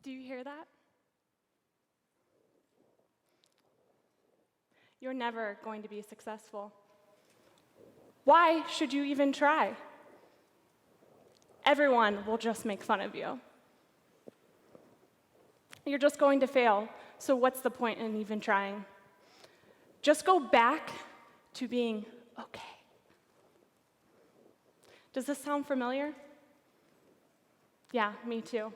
Do you hear that? You're never going to be successful. Why should you even try? Everyone will just make fun of you. You're just going to fail, so what's the point in even trying? Just go back to being okay. Does this sound familiar? Yeah, me too.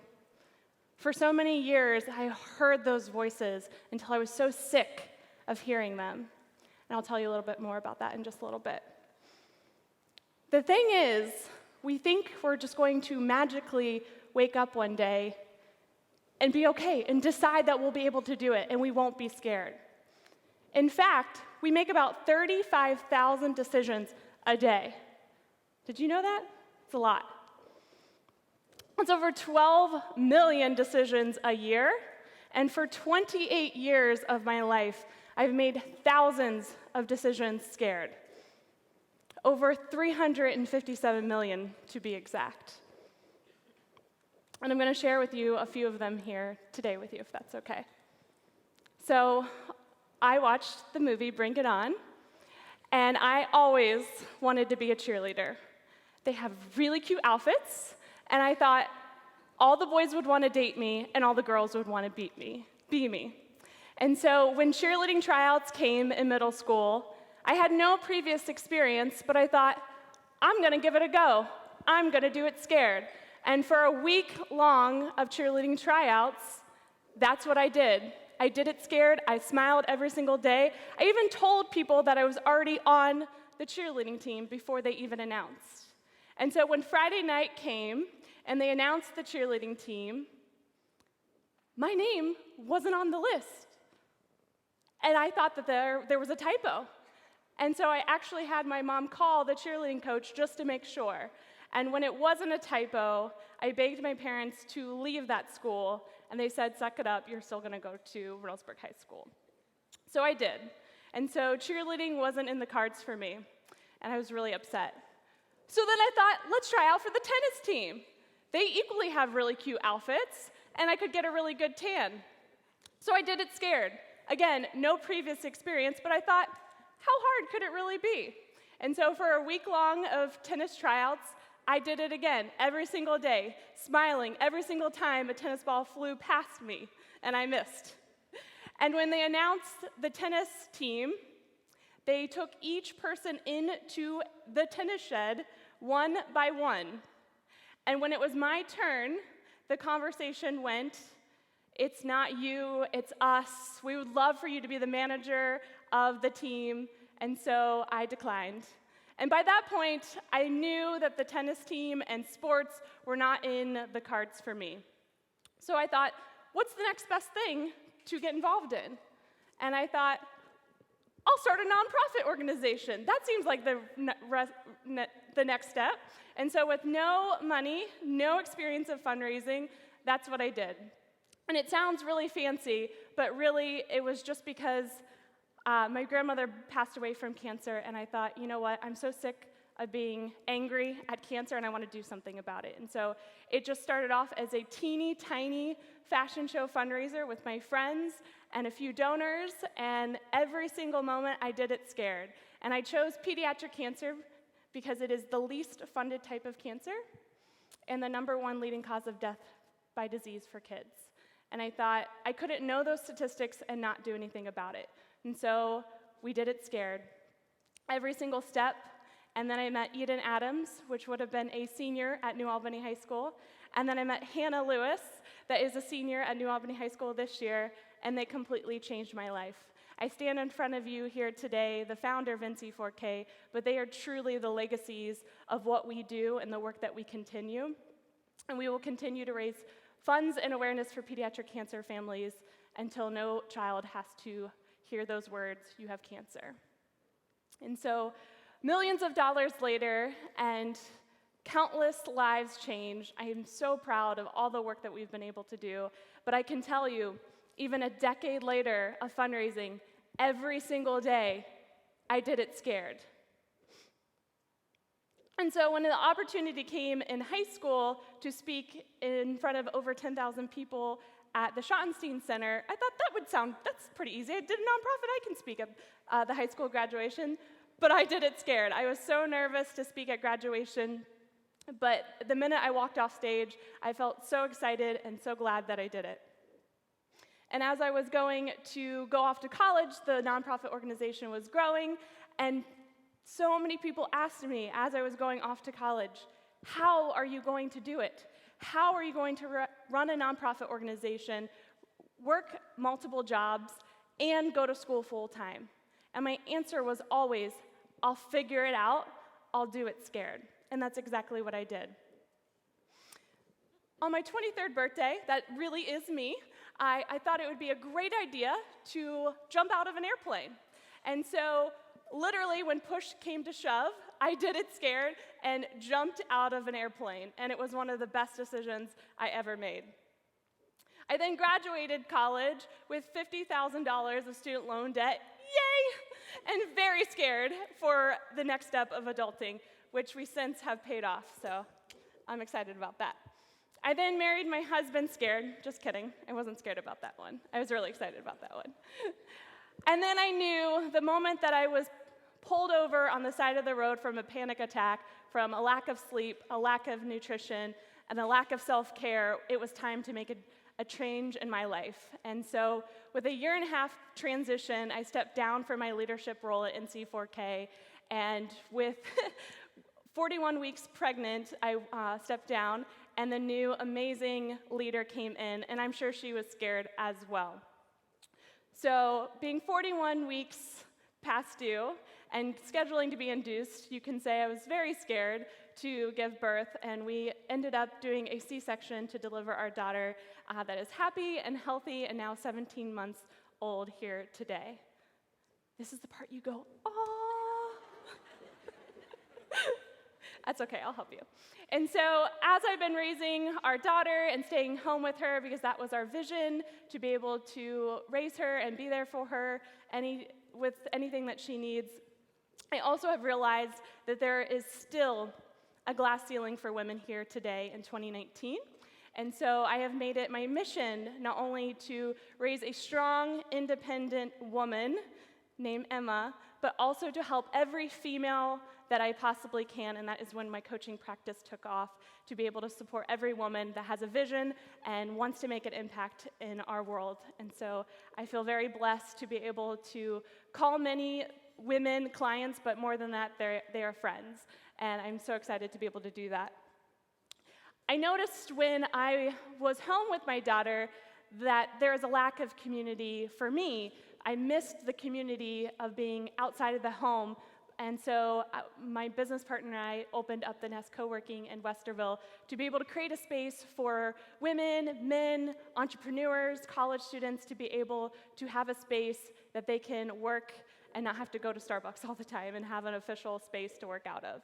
For so many years, I heard those voices until I was so sick of hearing them. And I'll tell you a little bit more about that in just a little bit. The thing is, we think we're just going to magically wake up one day and be okay and decide that we'll be able to do it and we won't be scared. In fact, we make about 35,000 decisions a day. Did you know that? It's a lot. It's over 12 million decisions a year, and for 28 years of my life, I've made thousands of decisions scared. Over 357 million, to be exact. And I'm going to share with you a few of them here today with you, if that's okay. So, I watched the movie Bring It On, and I always wanted to be a cheerleader. They have really cute outfits, and I thought all the boys would want to date me, and all the girls would want to be me. And so when cheerleading tryouts came in middle school, I had no previous experience, but I thought, I'm going to give it a go. I'm going to do it scared. And for a week long of cheerleading tryouts, that's what I did. I did it scared. I smiled every single day. I even told people that I was already on the cheerleading team before they even announced. And so when Friday night came and they announced the cheerleading team, my name wasn't on the list. And I thought that there was a typo. And so I actually had my mom call the cheerleading coach just to make sure. And when it wasn't a typo, I begged my parents to leave that school, and they said, suck it up, you're still going to go to Reynoldsburg High School. So I did. And so cheerleading wasn't in the cards for me, and I was really upset. So then I thought, let's try out for the tennis team. They equally have really cute outfits, and I could get a really good tan. So I did it scared. Again, no previous experience, but I thought, how hard could it really be? And so for a week long of tennis tryouts, I did it again, every single day, smiling every single time a tennis ball flew past me, and I missed. And when they announced the tennis team, they took each person into the tennis shed one by one. And when it was my turn, the conversation went, it's not you, it's us. We would love for you to be the manager of the team. And so I declined. And by that point, I knew that the tennis team and sports were not in the cards for me. So I thought, what's the next best thing to get involved in? And I thought, I'll start a nonprofit organization. That seems like the next step. And so with no money, no experience of fundraising, that's what I did. And it sounds really fancy, but really it was just because my grandmother passed away from cancer, and I thought, you know what, I'm so sick of being angry at cancer, and I want to do something about it. And so it just started off as a teeny tiny fashion show fundraiser with my friends and a few donors, and every single moment I did it scared. And I chose pediatric cancer because it is the least funded type of cancer and the #1 leading cause of death by disease for kids. And I thought I couldn't know those statistics and not do anything about it. And so we did it scared, every single step. And then I met Eden Adams, which would have been a senior at New Albany High School. And then I met Hannah Lewis, that is a senior at New Albany High School this year, and they completely changed my life. I stand in front of you here today, the founder of NC4K, but they are truly the legacies of what we do and the work that we continue. And we will continue to raise funds and awareness for pediatric cancer families until no child has to hear those words, you have cancer. And so millions of dollars later and countless lives changed, I am so proud of all the work that we've been able to do. But I can tell you, even a decade later of fundraising, every single day, I did it scared. And so when the opportunity came in high school to speak in front of over 10,000 people at the Schottenstein Center, I thought that's pretty easy. I did a nonprofit, I can speak at the high school graduation, but I did it scared. I was so nervous to speak at graduation, but the minute I walked off stage, I felt so excited and so glad that I did it. And as I was going to go off to college, the nonprofit organization was growing, and so many people asked me as I was going off to college, how are you going to do it? How are you going to run a nonprofit organization, work multiple jobs, and go to school full-time? And my answer was always, I'll figure it out, I'll do it scared. And that's exactly what I did. On my 23rd birthday, that really is me, I thought it would be a great idea to jump out of an airplane. And so, literally, when push came to shove, I did it scared and jumped out of an airplane. And it was one of the best decisions I ever made. I then graduated college with $50,000 of student loan debt, yay! And very scared for the next step of adulting, which we since have paid off, so I'm excited about that. I then married my husband scared. Just kidding, I wasn't scared about that one. I was really excited about that one. And then I knew the moment that I was pulled over on the side of the road from a panic attack, from a lack of sleep, a lack of nutrition, and a lack of self-care, it was time to make a change in my life. And so with a 1.5-year transition, I stepped down from my leadership role at NC4K, and with 41 weeks pregnant, I stepped down, and the new amazing leader came in, and I'm sure she was scared as well. So being 41 weeks past due and scheduling to be induced, you can say I was very scared to give birth, and we ended up doing a C-section to deliver our daughter that is happy and healthy and now 17 months old here today. This is the part you go, "Aw." That's okay, I'll help you. And so as I've been raising our daughter and staying home with her, because that was our vision, to be able to raise her and be there for her with anything that she needs, I also have realized that there is still a glass ceiling for women here today in 2019. And so I have made it my mission not only to raise a strong, independent woman named Emma, but also to help every female that I possibly can, and that is when my coaching practice took off, to be able to support every woman that has a vision and wants to make an impact in our world. And so I feel very blessed to be able to call many women clients, but more than that, they are friends. And I'm so excited to be able to do that. I noticed when I was home with my daughter that there is a lack of community for me. I missed the community of being outside of the home. And so my business partner and I opened up the Nest Co-working in Westerville to be able to create a space for women, men, entrepreneurs, college students to be able to have a space that they can work and not have to go to Starbucks all the time and have an official space to work out of.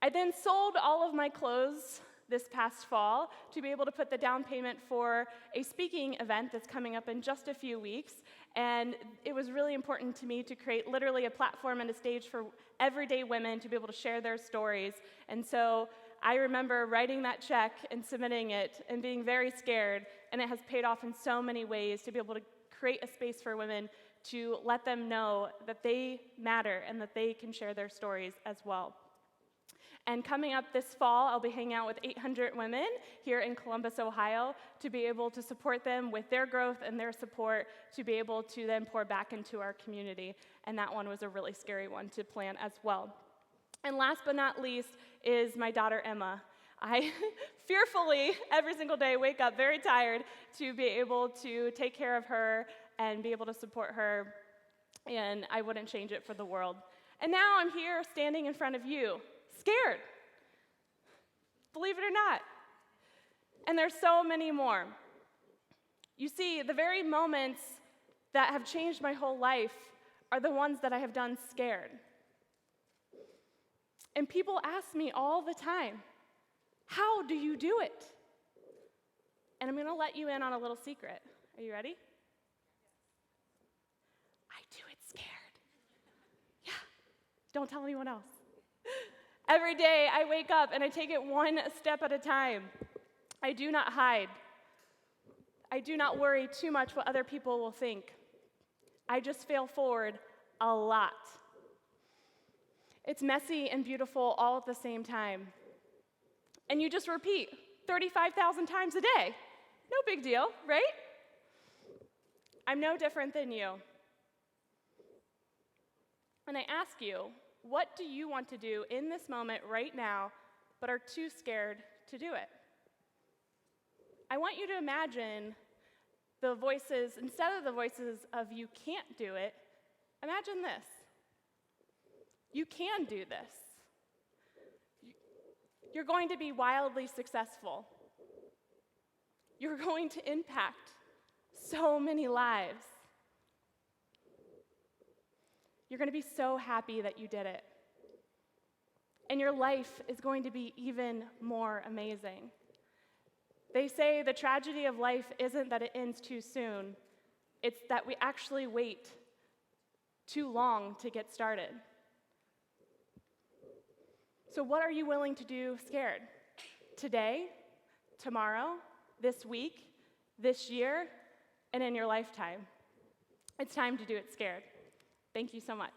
I then sold all of my clothes this past fall to be able to put the down payment for a speaking event that's coming up in just a few weeks. And it was really important to me to create literally a platform and a stage for everyday women to be able to share their stories. And so I remember writing that check and submitting it and being very scared, and it has paid off in so many ways to be able to create a space for women to let them know that they matter and that they can share their stories as well. And coming up this fall, I'll be hanging out with 800 women here in Columbus, Ohio, to be able to support them with their growth and their support to be able to then pour back into our community. And that one was a really scary one to plan as well. And last but not least is my daughter, Emma. I fearfully, every single day, wake up very tired to be able to take care of her and be able to support her, and I wouldn't change it for the world. And now I'm here standing in front of you, scared, believe it or not. And there's so many more. You see, the very moments that have changed my whole life are the ones that I have done scared. And people ask me all the time, how do you do it? And I'm going to let you in on a little secret. Are you ready? I do it scared. Yeah, don't tell anyone else. Every day I wake up and I take it one step at a time. I do not hide. I do not worry too much what other people will think. I just fail forward a lot. It's messy and beautiful all at the same time. And you just repeat 35,000 times a day. No big deal, right? I'm no different than you. And I ask you, what do you want to do in this moment right now, but are too scared to do it? I want you to imagine the voices, instead of the voices of you can't do it, imagine this. You can do this. You're going to be wildly successful. You're going to impact so many lives. You're going to be so happy that you did it. And your life is going to be even more amazing. They say the tragedy of life isn't that it ends too soon, it's that we actually wait too long to get started. So what are you willing to do scared? Today, tomorrow, this week, this year, and in your lifetime? It's time to do it scared. Thank you so much.